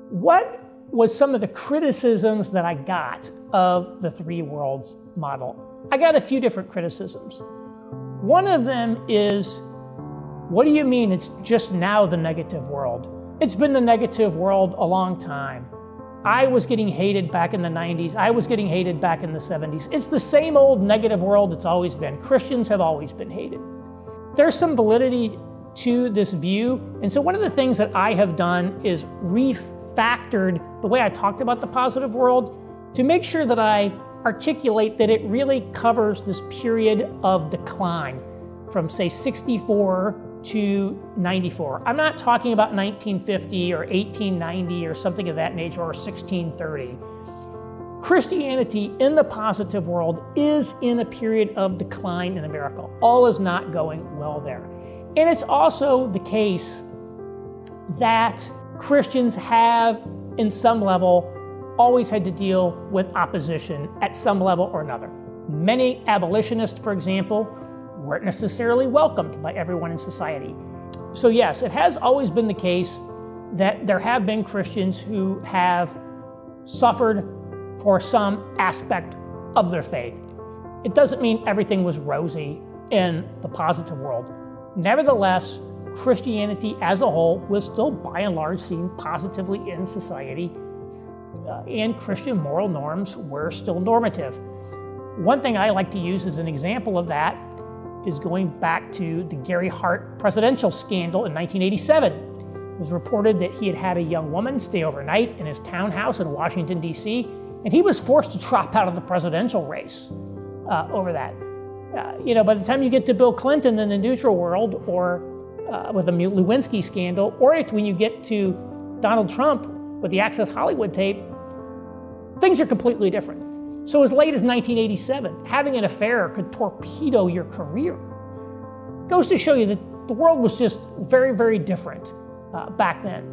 What was some of the criticisms that I got of the three worlds model? I got a few different criticisms. One of them is, what do you mean it's just now the negative world? It's been the negative world a long time. I was getting hated back in the 90s. I was getting hated back in the 70s. It's the same old negative world it's always been. Christians have always been hated. There's some validity to this view. And so one of the things that I have done is refactored the way I talked about the positive world to make sure that I articulate that it really covers this period of decline from, say, 64 to 94. I'm not talking about 1950 or 1890 or something of that nature, or 1630. Christianity in the positive world is in a period of decline in America. All is not going well there. And it's also the case that Christians have, in some level, always had to deal with opposition at some level or another. Many abolitionists, for example, weren't necessarily welcomed by everyone in society. So yes, it has always been the case that there have been Christians who have suffered for some aspect of their faith. It doesn't mean everything was rosy in the positive world. Nevertheless, Christianity as a whole was still by and large seen positively in society, and Christian moral norms were still normative. One thing I like to use as an example of that is going back to the Gary Hart presidential scandal in 1987. It was reported that he had had a young woman stay overnight in his townhouse in Washington, D.C., and he was forced to drop out of the presidential race over that. By the time you get to Bill Clinton in the neutral world, or with the Lewinsky scandal, or when you get to Donald Trump with the Access Hollywood tape, things are completely different. So as late as 1987, having an affair could torpedo your career. Goes to show you that the world was just very, very different back then.